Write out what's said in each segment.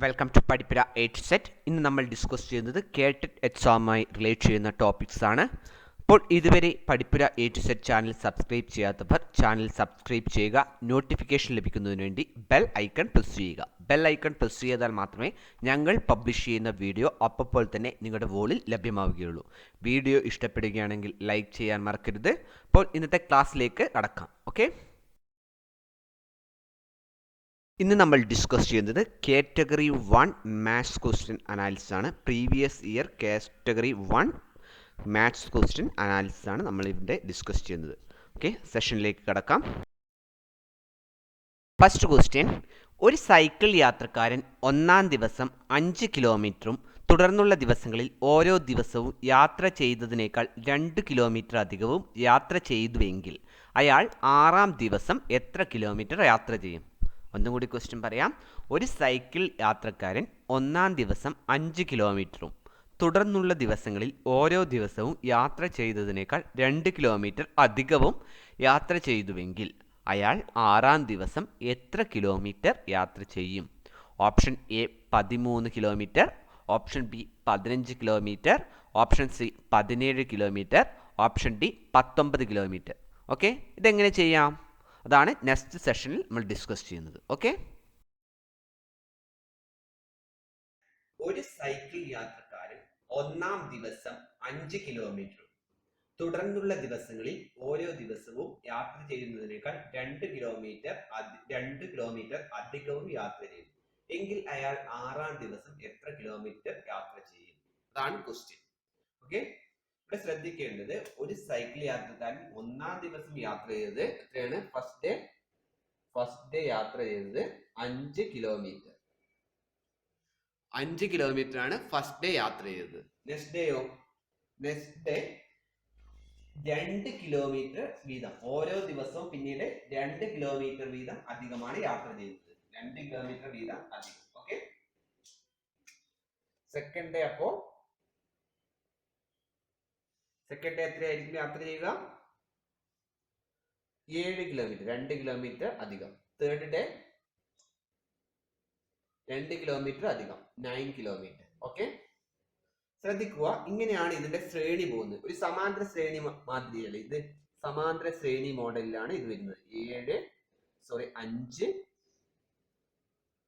Welcome to Padippura 8 set. ഇന്ന് നമ്മൾ discuss ചെയ്യുന്നത് കേട്ടറ്റ് എക്സാമുമായി റിലേറ്റ് ചെയ്യുന്ന ടോപ്പിക്സ് ആണ്. അപ്പോൾ ഇതുവരെ പഠിപ്പുര 8 സെറ്റ് ചാനൽ സബ്സ്ക്രൈബ് ചെയ്യാത്തവർ ചാനൽ സബ്സ്ക്രൈബ് ചെയ്യുക. നോട്ടിഫിക്കേഷൻ ലഭിക്കുന്നതിന് വേണ്ടി ബെൽ ഐക്കൺ പ്രസ് ചെയ്യുക. ബെൽ ഐക്കൺ പ്രസ് ചെയ്താൽ മാത്രമേ ഞങ്ങൾ പബ്ലിഷ് ചെയ്യുന്ന വീഡിയോ അപ്പോൾ തന്നെ നിങ്ങളുടെ വോളിൽ ലഭ്യമാവുകയുള്ളൂ. വീഡിയോ ഇഷ്ടപ്പെടുകയാണെങ്കിൽ ലൈക്ക് ചെയ്യാൻ മറക്കരുത്. അപ്പോൾ ഇന്നത്തെ ക്ലാസ്സിലേക്ക് കടക്കാം. ഓക്കെ, ഇന്ന് നമ്മൾ ഡിസ്കസ് ചെയ്യുന്നത് കാറ്റഗറി 1 മാത്സ് ക്വസ്റ്റ്യൻ അനാലിസിസ് ആണ്. Previous year category 1 maths question analysis ആണ് നമ്മൾ ഇവിടെ ഡിസ്കസ് ചെയ്യുന്നത്. ഓക്കെ, സെഷനിലേക്ക് കടക്കാം. ഫസ്റ്റ് ക്വസ്റ്റ്യൻ: ഒരു സൈക്കിൾ യാത്രക്കാരൻ ഒന്നാം ദിവസം 5 കിലോമീറ്ററും തുടർന്നുള്ള ദിവസങ്ങളിൽ ഓരോ ദിവസവും യാത്ര ചെയ്തതിനേക്കാൾ 2 കിലോമീറ്റർ അധികവും യാത്ര ചെയ്തുവെങ്കിൽ അയാൾ ആറാം ദിവസം എത്ര കിലോമീറ്റർ യാത്ര ചെയ്യും? ഒന്നും കൂടി ക്വസ്റ്റ്യൻ പറയാം. ഒരു സൈക്കിൾ യാത്രക്കാരൻ ഒന്നാം ദിവസം 5 കിലോമീറ്ററും തുടർന്നുള്ള ദിവസങ്ങളിൽ ഓരോ ദിവസവും യാത്ര ചെയ്തതിനേക്കാൾ 2 കിലോമീറ്റർ അധികവും യാത്ര ചെയ്തുവെങ്കിൽ അയാൾ ആറാം ദിവസം എത്ര കിലോമീറ്റർ യാത്ര ചെയ്യും? Option A 13 kilometre, option B 15 kilometre, option C 17 kilometre, option D 19 kilometre. Okay, ഇതെങ്ങനെ ചെയ്യാം? അതാണ് നെക്സ്റ്റ് സെഷനിൽ നമ്മൾ ഡിസ്കസ് ചെയ്യുന്നത്. ഓക്കെ, ഒരു സൈക്കിൾ യാത്രക്കാരൻ ഒന്നാം ദിവസം 5 കിലോമീറ്ററും തുടർന്നുള്ള ദിവസങ്ങളിൽ ഓരോ ദിവസവും യാത്ര ചെയ്യുന്നതിനേക്കാൾ 2 കിലോമീറ്റർ അധികവും യാത്ര ചെയ്യും എങ്കിൽ അയാൾ ആറാം ദിവസം എത്ര കിലോമീറ്റർ യാത്ര ചെയ്യും? അതാണ് ക്വസ്റ്റ്യൻ. ഓക്കെ, ഇവിടെ ശ്രദ്ധിക്കേണ്ടത് ഒരു സൈക്കിൾ യാത്രക്കാരൻ ഒന്നാം ദിവസം യാത്ര ചെയ്തത് എത്രയാണ്? ഫസ്റ്റ് ഡേ യാത്ര ചെയ്തത് 5 കിലോമീറ്റർ. 5 കിലോമീറ്റർ ആണ് ഫസ്റ്റ് ഡേ യാത്ര ചെയ്തത്. നെക്സ്റ്റ് ഡേയോ? നെക്സ്റ്റ് ഡേ 2 കിലോമീറ്റർ വീതം ഓരോ ദിവസവും പിന്നീട് 2 കിലോമീറ്റർ വീതം അധികമാണ് യാത്ര ചെയ്തത്. 2 കിലോമീറ്റർ വീതം അധികം. ഓക്കെ, സെക്കൻഡ് ഡേ അപ്പോ സെക്കൻഡ് ഡേ എത്രയായിരിക്കും യാത്ര ചെയ്യുക? 7 കിലോമീറ്റർ, 2 കിലോമീറ്റർ അധികം. തേർഡ് ഡേ 2 കിലോമീറ്റർ അധികം, 9 കിലോമീറ്റർ. ഓക്കെ, ശ്രദ്ധിക്കുക, ഇങ്ങനെയാണ് ഇതിന്റെ ശ്രേണി പോകുന്നത്. ഒരു സമാന്തര ശ്രേണി മാതിരിയല്ല ഇത്, സമാന്തര ശ്രേണി മോഡലിലാണ് ഇത് വരുന്നത്. 5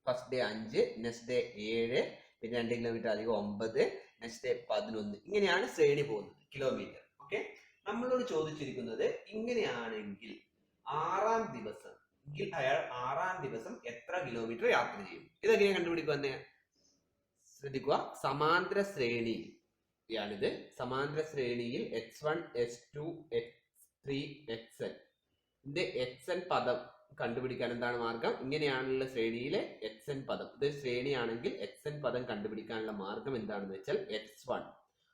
ഫസ്റ്റ് ഡേ 5, നെക്സ്റ്റ് ഡേ 7, പിന്നെ 2 കിലോമീറ്റർ അധികം 9, നെക്സ്റ്റ് ഡേ 11. ഇങ്ങനെയാണ് ശ്രേണി പോകുന്നത് കിലോമീറ്റർ. ഓക്കെ, നമ്മളോട് ചോദിച്ചിരിക്കുന്നത് ഇങ്ങനെയാണെങ്കിൽ ആറാം ദിവസം അയാൾ ആറാം ദിവസം എത്ര കിലോമീറ്റർ യാത്ര ചെയ്യും? ഇതെങ്ങനെ കണ്ടുപിടിക്കുക? ശ്രദ്ധിക്കുക, സമാന്തര ശ്രേണിയാണിത്. സമാന്തര ശ്രേണിയിൽ x1 x2 x3 xn ഇതിന്റെ xn പദം കണ്ടുപിടിക്കാൻ എന്താണ് മാർഗം? ഇങ്ങനെയാണുള്ള ശ്രേണിയിലെ xn പദം, ഇത് ശ്രേണിയാണെങ്കിൽ xn പദം കണ്ടുപിടിക്കാനുള്ള മാർഗം എന്താണെന്ന് വെച്ചാൽ x1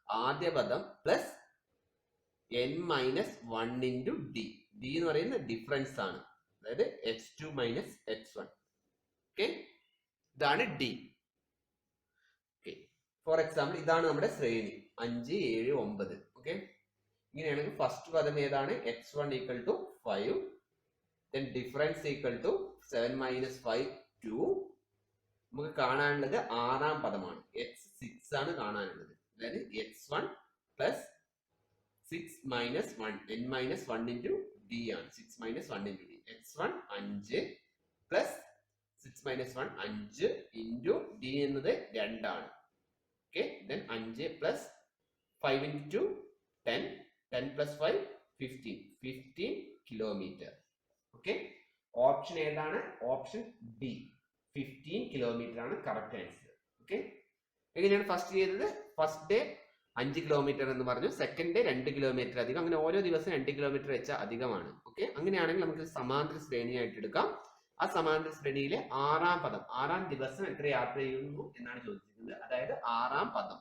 ആദ്യ പദം plus n-1 into D. D എന്ന് പറയുന്നത് ഡിഫറൻസ് ആണ്, അതായത് x2 മൈനസ് x1. ഓക്കെ, ഇതാണ് ഡി. ഓക്കെ, ഫോർ എക്സാമ്പിൾ ഇതാണ് നമ്മുടെ ശ്രേണി 5, 7, 9. ഓക്കെ, ഇങ്ങനെയാണെങ്കിൽ ഫസ്റ്റ് പദം ഏതാണ്? x1 equal to 5, then difference equal to 7 minus 5 2. നമുക്ക് കാണാനുള്ളത് ആറാം പദമാണ്, x6 ആണ് കാണാനുള്ളത്. അതായത് x1 plus 6 minus 1 n-1 into D ആണ്. 6 minus 1 into D. x1 5 plus 6 minus 1 5 into D എന്നത് 2 ആണ്. Okay, then 5 plus 5 into 10, 10 plus 5 15 kilometre. Okay, option ഏതാണ്? ഓപ്ഷൻ ഡി 15 കിലോമീറ്റർ ആണ് കറക്റ്റ് ആൻസർ. ഓക്കെ, എങ്ങനെയാണ് ഫസ്റ്റ് ചെയ്തത്? ഫസ്റ്റ് ഡേ 5 കിലോമീറ്റർ എന്ന് പറഞ്ഞു, second day 2 kilometre അധികം, അങ്ങനെ ഓരോ ദിവസം 2 കിലോമീറ്റർ വെച്ചാൽ അധികമാണ്. ഓക്കെ, അങ്ങനെയാണെങ്കിൽ നമുക്ക് സമാന്തര ശ്രേണിയായിട്ട് എടുക്കാം. ആ സമാന്തര ശ്രേണിയിലെ ആറാം പദം, ആറാം ദിവസം എത്ര യാത്ര ചെയ്യുന്നു എന്നാണ് ചോദിച്ചിരിക്കുന്നത്. അതായത് ആറാം പദം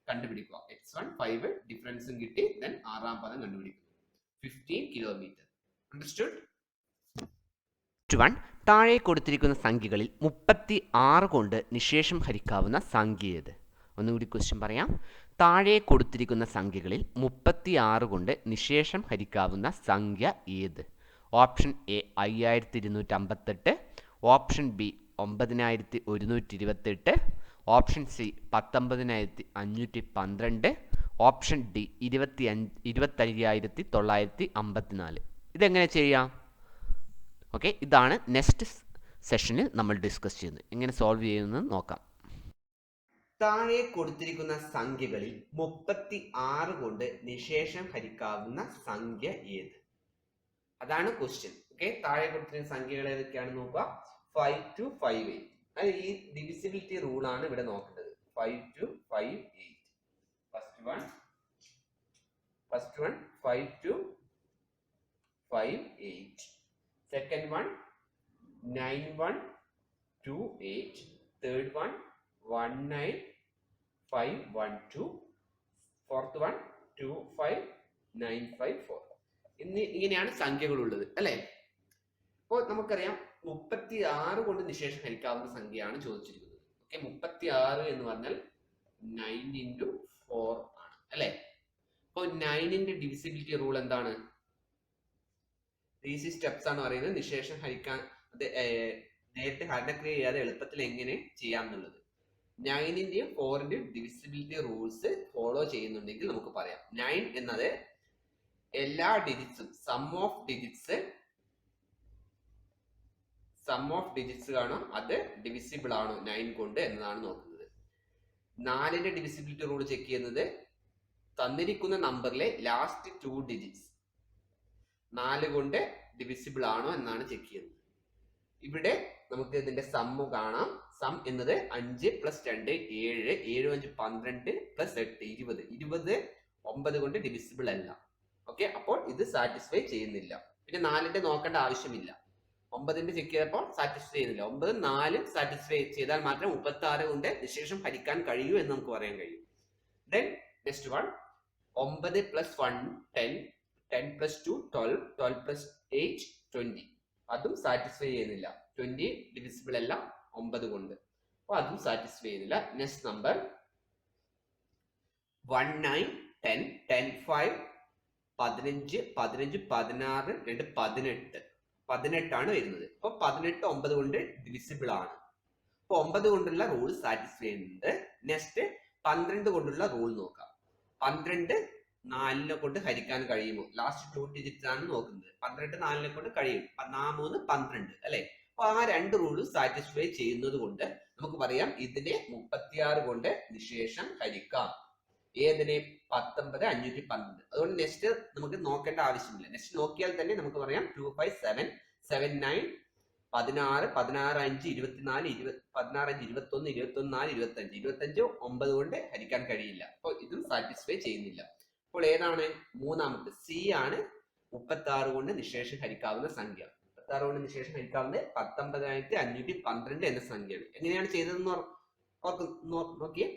കണ്ടുപിടിക്കുക. x1 5 ഡിഫറൻസും കിട്ടി, ദെൻ ആറാം പദം കണ്ടുപിടിക്കുന്നു. 15 കിലോമീറ്റർ. അണ്ടർസ്റ്റുഡ്? 1. താഴെ കൊടുത്തിരിക്കുന്ന സംഖ്യകളിൽ 36 കൊണ്ട് നിശേഷം ഹരിക്കാവുന്ന സംഖ്യ ഏത്? ഒന്നുകൂടി ക്വസ്റ്റ്യൻ പറയാം. താഴെ കൊടുത്തിരിക്കുന്ന സംഖ്യകളിൽ 36 കൊണ്ട് നിശേഷം ഹരിക്കാവുന്ന സംഖ്യ ഏത്? Option A 5258, option B 9128, option C 19512, option D 25954. ഇതെങ്ങനെ ചെയ്യാം? ഓക്കെ, ഇതാണ് നെക്സ്റ്റ് സെഷനിൽ നമ്മൾ ഡിസ്കസ് ചെയ്യുന്നത്. എങ്ങനെ സോൾവ് ചെയ്യുന്നത് നോക്കാം. താഴെ കൊടുത്തിരിക്കുന്ന സംഖ്യകളിൽ 36 കൊണ്ട് നിശേഷം ഹരിക്കാവുന്ന സംഖ്യ ഏത്? അതാണ് ക്വസ്റ്റ്യൻ. ഓക്കെ, താഴെ കൊടുത്തിരിക്കുന്ന സംഖ്യകൾ ഏതൊക്കെയാണെന്ന് നോക്കുക. 5 to 5 8. അത് ഈ ഡിവിസിബിലിറ്റി റൂൾ ആണ് ഇവിടെ നോക്കേണ്ടത്. 5 to 5 8. First one 5 to 5 8. Second one 9 1 2 8. Third one 1 9 5 1 2. Fourth one 2 5 9 5 4. ഇങ്ങനെയാണ് സംഖ്യകൾ ഉള്ളത് അല്ലേ? അപ്പോൾ നമുക്കറിയാം 36 കൊണ്ട് നിശേഷം ഹരിക്കാവുന്ന സംഖ്യയാണ് ചോദിച്ചിരിക്കുന്നത്. ഓക്കെ, 36 എന്ന് പറഞ്ഞാൽ 9 into 4 ആണ് അല്ലേ? അപ്പോൾ 9ന്റെ ഡിവിസിബിലിറ്റി റൂൾ എന്താണ്? ഈസി സ്റ്റെപ്സ് ആണ് പറയുന്നത്. നിശേഷം ഹരിക്കാൻ നേരിട്ട് ഹരണക്രിയ ചെയ്യാതെ എളുപ്പത്തിൽ എങ്ങനെ ചെയ്യാം എന്നുള്ളത്. 9ന്റെയും 4ന്റെയും ഡിവിസിബിലിറ്റി റൂൾസ് ഫോളോ ചെയ്യുന്നുണ്ടെങ്കിൽ നമുക്ക് പറയാം. 9 എന്നത് എല്ലാ ഡിജിറ്റ്സും സം ഓഫ് ഡിജിറ്റ്സ് കാണോ, അത് ഡിവിസിബിൾ ആണോ 9 കൊണ്ട് എന്നതാണ് നോക്കുന്നത്. 4ന്റെ ഡിവിസിബിലിറ്റി റൂൾ ചെക്ക് ചെയ്യുന്നത് തന്നിരിക്കുന്ന നമ്പറിലെ ലാസ്റ്റ് 2 ഡിജിറ്റ്സ് 4 കൊണ്ട് ഡിവിസിബിൾ ആണോ എന്നാണ് ചെക്ക് ചെയ്യുന്നത്. ഇവിടെ നമുക്ക് ഇതിന്റെ സമ്മ് കാണാം. സം എന്നത് 5 + 2 7, 7 5 12 + 8 20. 20 9 കൊണ്ട് ഡിവിസിബിൾ അല്ല. ഓക്കെ, അപ്പോൾ ഇത് സാറ്റിസ്ഫൈ ചെയ്യുന്നില്ല. പിന്നെ 4ന്റെ നോക്കേണ്ട ആവശ്യമില്ല. 9ന്റെ ചെക്ക് ചെയ്തപ്പോൾ സാറ്റിസ്ഫൈ ചെയ്യുന്നില്ല. 9 4 സാറ്റിസ്ഫൈ ചെയ്താൽ മാത്രം 36 കൊണ്ട് നിശേഷം ഹരിക്കാൻ കഴിയൂ എന്ന് നമുക്ക് പറയാൻ കഴിയും. Then next one 9 + 1 10, 10 + 2 12, 12 + 8 20. അതും സാറ്റിസ്ഫൈ ചെയ്യുന്നില്ല. 20 ഡിവിസിബിൾ അല്ല 9 കൊണ്ട്, അപ്പോൾ അതും സാറ്റിസ്ഫൈ ചെയ്യുന്നില്ല. Next number 1 9 10, 10 5 15 15 16 2 18. 18 ആണ് വരുന്നത്. അപ്പൊ 18 9 കൊണ്ട് ഡിവിസിബിൾ ആണ്. അപ്പൊ 9 കൊണ്ടുള്ള റൂൾ സാറ്റിസ്ഫൈ ചെയ്യുന്നുണ്ട്. നെക്സ്റ്റ് 12 കൊണ്ടുള്ള റൂൾ നോക്കാം. 12 4നെ കൊണ്ട് ഹരിക്കാൻ കഴിയുമോ? ലാസ്റ്റ് 2 ഡിജിറ്റ്സ് ആണ് നോക്കുന്നത്. 12 4നെ കൊണ്ട് കഴിയും. 3 12 അല്ലെ? അപ്പൊ ആ 2 റൂളും സാറ്റിസ്ഫൈ ചെയ്യുന്നത് കൊണ്ട് നമുക്ക് പറയാം ഇതിനെ 36 കൊണ്ട് നിശേഷം ഹരിക്കാം. ഏതിനെ? 19 512. അതുകൊണ്ട് നെക്സ്റ്റ് നമുക്ക് നോക്കേണ്ട ആവശ്യമില്ല. നെക്സ്റ്റ് നോക്കിയാൽ തന്നെ നമുക്ക് പറയാം 2 5 7 7 9 16 16 5 24 16 5 21 21 4 25 25 9 കൊണ്ട് ഹരിക്കാൻ കഴിയില്ല. അപ്പോൾ ഇതും സാറ്റിസ്ഫൈ ചെയ്യുന്നില്ല. അപ്പോൾ ഏതാണ്? മൂന്നാമത്തെ സി ആണ് 36 കൊണ്ട് നിശേഷം ഹരിക്കാവുന്ന സംഖ്യ. 36 കൊണ്ട് നിശേഷം ഹരിക്കാവുന്നത് 19512 എന്ന സംഖ്യയാണ്. എങ്ങനെയാണ് ചെയ്തതെന്ന് നോക്കിയേ.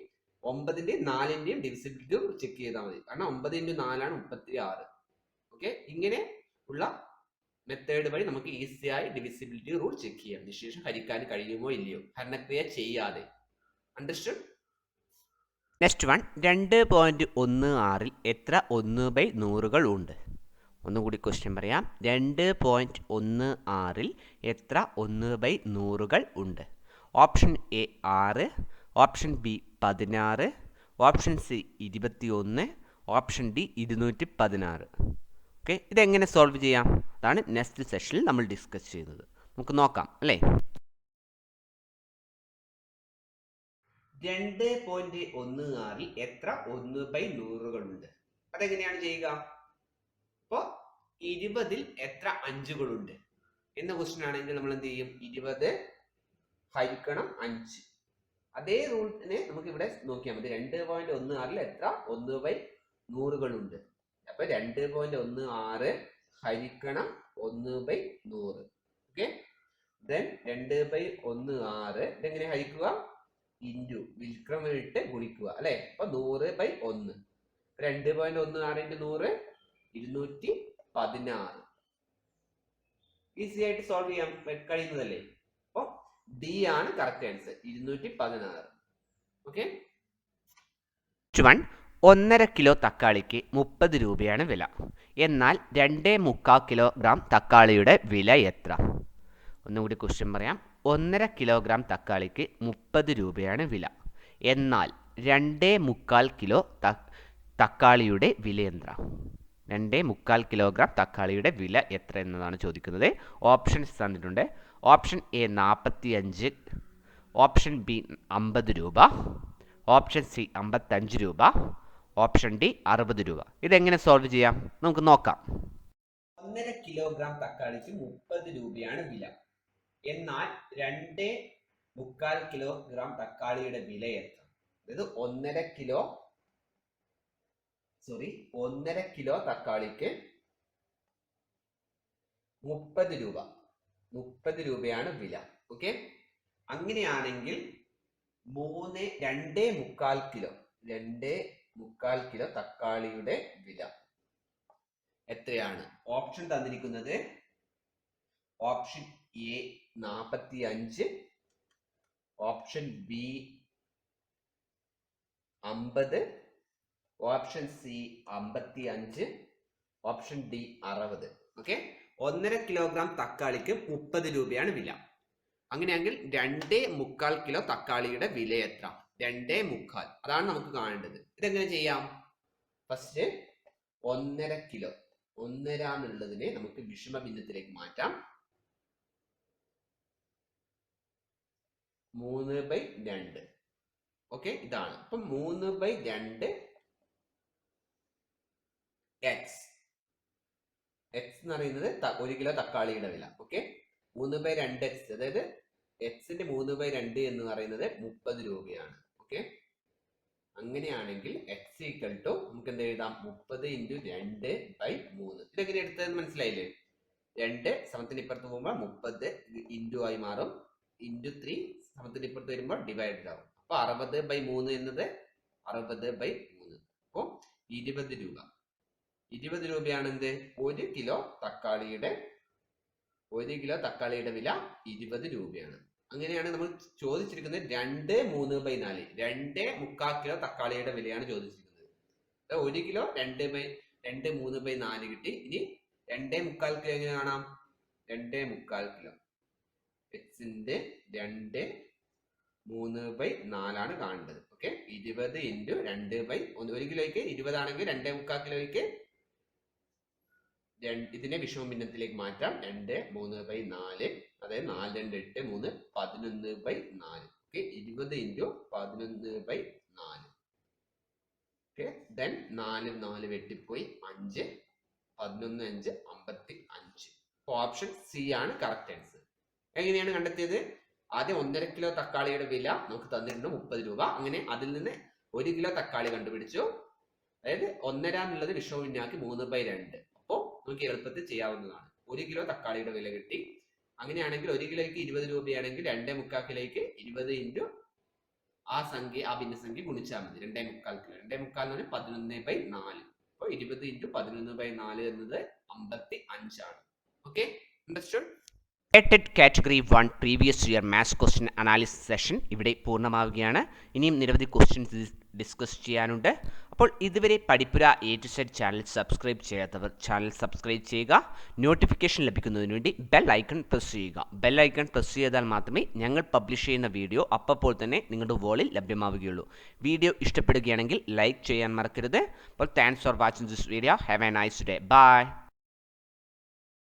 9ന്റെയും 4ന്റെയും ഡിവിസിബിലിറ്റി ചെക്ക് ചെയ്താൽ മതി. കാരണം 9 × 4 ആണ് 36. ഓക്കെ, ഇങ്ങനെ ഉള്ള മെത്തേഡ് വഴി നമുക്ക് ഈസിയായി ഡിവിസിബിലിറ്റി റൂൾ ചെക്ക് ചെയ്യാം. നിശേഷം ഹരിക്കാൻ കഴിയുമോ ഇല്ലയോ ഹരണക്രിയ ചെയ്യാതെ. അണ്ടർസ്റ്റുഡ്? നെക്സ്റ്റ് വൺ 2.16 എത്ര 1/100 ഉണ്ട്? ഒന്നുകൂടി ക്വസ്റ്റ്യൻ പറയാം. 2.16 എത്ര 1/100 ഉണ്ട്? Option A 6, option B 16, option C 21, option D 216. Okay, ഇതെങ്ങനെ സോൾവ് ചെയ്യാം? അതാണ് നെക്സ്റ്റ് സെഷനിൽ നമ്മൾ ഡിസ്കസ് ചെയ്യുന്നത്. നമുക്ക് നോക്കാം അല്ലേ. 2.16 എത്ര 1/100 ഉണ്ട്? അതെങ്ങനെയാണ് ചെയ്യുക? അപ്പോൾ 20ൽ എത്ര 5 എന്ന ക്വസ്റ്റ്യൻ ആണെങ്കിൽ നമ്മൾ എന്ത് ചെയ്യും? 20 ഹരിക്കണം 5. അതേ റൂളിനെ നമുക്ക് ഇവിടെ നോക്കിയാൽ മതി. 2.16 എത്ര 1/100 ഉണ്ട്? അപ്പൊ 2.16 ഹരിക്കണം 1/100. ഓക്കെ, ദെൻ 2/16 ഇതെങ്ങനെ ഹരിക്കുക? ഇൻറ്റു വിൽക്രമിട്ട് ഗുണിക്കുക അല്ലെ? അപ്പൊ 100/1. 2.16 × 100 216. ഈസി ആയിട്ട് സോൾവ് ചെയ്യാൻ കഴിയുന്നതല്ലേ? അപ്പൊ ഡി ആണ് കറക്റ്റ് ആൻസർ, 216. ഓക്കെ, 1.5 കിലോ തക്കാളിക്ക് 30 രൂപയാണ് വില. എന്നാൽ 2.25 കിലോഗ്രാം തക്കാളിയുടെ വില എത്ര? ഒന്നുകൂടി ക്വസ്റ്റ്യൻ പറയാം. 1.5 കിലോഗ്രാം തക്കാളിക്ക് 30 രൂപയാണ് വില. എന്നാൽ 2.25 കിലോ തക്കാളിയുടെ വില എത്ര? 2.25 കിലോഗ്രാം തക്കാളിയുടെ വില എത്ര എന്നതാണ് ചോദിക്കുന്നത്. ഓപ്ഷൻസ് തന്നിട്ടുണ്ട്. ഓപ്ഷൻ എ 45, ഓപ്ഷൻ ബി 50 രൂപ, ഓപ്ഷൻ സി 55 രൂപ, ഓപ്ഷൻ ഡി 60 രൂപ. ഇതെങ്ങനെ സോൾവ് ചെയ്യാം നമുക്ക് നോക്കാം. 1.5 കിലോഗ്രാം തക്കാളിക്ക് 30 രൂപയാണ് വില. എന്നാൽ 2.25 കിലോഗ്രാം തക്കാളിയുടെ വില എത്ര? അതായത് 1.5 കിലോ തക്കാളിക്ക് 30 രൂപ. 30 രൂപയാണ് വില. ഓക്കെ, അങ്ങനെയാണെങ്കിൽ 2.25 കിലോ തക്കാളിയുടെ വില എത്രയാണ്? ഓപ്ഷൻ തന്നിരിക്കുന്നത് option A 45, option B 50, option C 55, option D 60. Okay, 1.5 kilogram തക്കാളിക്ക് 30 രൂപയാണ് വില. അങ്ങനെയാണെങ്കിൽ 2.25 കിലോ തക്കാളിയുടെ വില എത്ര? 2.25, അതാണ് നമുക്ക് കാണേണ്ടത്. ഇതെങ്ങനെ ചെയ്യാം? ഫസ്റ്റ് 1.5 കിലോ, 1.5 എന്നുള്ളതിനെ നമുക്ക് വിഷമ ഭിന്നത്തിലേക്ക് മാറ്റാം. 3/2. ഓക്കെ, ഇതാണ്. അപ്പം 3/2 എക്സ് എന്ന് പറയുന്നത് 1 കിലോ തക്കാളിയുടെ വില. ഓക്കെ, 3/2 എക്സ്, അതായത് എക്സിന്റെ 3/2 എന്ന് പറയുന്നത് 30 രൂപയാണ്. ഓക്കെ, അങ്ങനെയാണെങ്കിൽ എക്സ് ഈക്വൽ ടു നമുക്ക് എന്ത് എഴുതാം? 30 × 2/3. ഇതെങ്ങനെ എടുത്തതെന്ന് മനസ്സിലായില്ലേ? 2 സമത്തിന് ഇപ്പുറത്ത് പോകുമ്പോൾ 30 ഇൻറ്റു ആയി മാറും. ഇൻറ്റു 3 സമത്തിന് ഇപ്പുറത്ത് വരുമ്പോൾ ഡിവൈഡഡ് ആവും. അപ്പൊ 60/3 എന്നത് 60/3. അപ്പോൾ 20 രൂപ. 20 രൂപയാണ് എന്ത്? 1 കിലോ തക്കാളിയുടെ വില 20 രൂപയാണ്. അങ്ങനെയാണ് നമ്മൾ ചോദിച്ചിരിക്കുന്നത് 2/3/4, 2.25 കിലോ തക്കാളിയുടെ വിലയാണ് ചോദിച്ചിരിക്കുന്നത്. 1 കിലോ 2/3/4 കിട്ടി. ഇനി 2.25 കിലോ എങ്ങനെ കാണാം? 2.25 കിലോ എക്സിന്റെ 2/3/4 കാണേണ്ടത്. ഓക്കെ, 20 × 2/1 കിലോയ്ക്ക് 20 ആണെങ്കിൽ 2.25 കിലോയ്ക്ക് ഇതിനെ വിഷമ ഭിന്നത്തിലേക്ക് മാറ്റാം. 2/3/4, അതായത് 4 2 8 3 11/4. Okay, 20 × 11/4. Okay, then 4 4 വെട്ടിപ്പോയി 5, 11 5 55. Option C ആണ് കറക്റ്റ് ആൻസർ. എങ്ങനെയാണ് കണ്ടെത്തിയത്? ആദ്യം 1.5 കിലോ തക്കാളിയുടെ വില നമുക്ക് തന്നിട്ടുണ്ട് 30 രൂപ. അങ്ങനെ അതിൽ നിന്ന് 1 കിലോ തക്കാളി കണ്ടുപിടിച്ചു. അതായത് 1.5 എന്നുള്ളത് വിഷമ ഭിന്നാക്കി 3/2. അപ്പോൾ നമുക്ക് എളുപ്പത്തിൽ ചെയ്യാവുന്നതാണ്. 1 കിലോ തക്കാളിയുടെ വില കിട്ടി. അങ്ങനെയാണെങ്കിൽ 1 കിലോയ്ക്ക് 20 രൂപയാണെങ്കിൽ 2.25 കിലോയ്ക്ക് 20 × ആ ഭിന്നസംഖ്യ ഗുണിച്ചാൽ മതി. 2.25 കിലോ, 2.25 എന്ന് പറഞ്ഞാൽ 11/4. അപ്പോൾ 20 × 11/4 എന്നത് 55 ആണ്. Okay, understood? TET category 1 previous year maths question analysis session ഇവിടെ പൂർണ്ണമാവുകയാണ്. ഇനിയും നിരവധി ക്വസ്റ്റ്യൻസ് ഡിസ്കസ് ചെയ്യാനുണ്ട്. അപ്പോൾ ഇതുവരെ Padippura A to Z channel subscribe ചെയ്യാത്തവർ ചാനൽ സബ്സ്ക്രൈബ് ചെയ്യുക. നോട്ടിഫിക്കേഷൻ ലഭിക്കുന്നതിന് വേണ്ടി ബെൽ ഐക്കൺ പ്രസ് ചെയ്യുക. ബെൽ ഐക്കൺ പ്രസ് ചെയ്താൽ മാത്രമേ ഞങ്ങൾ പബ്ലിഷ് ചെയ്യുന്ന വീഡിയോ അപ്പോൾ തന്നെ നിങ്ങളുടെ വോളിൽ ലഭ്യമാവുകയുള്ളൂ. വീഡിയോ ഇഷ്ടപ്പെടുകയാണെങ്കിൽ ലൈക്ക് ചെയ്യാൻ മറക്കരുത്. അപ്പോൾ thanks for watching this video. Have a nice day. By.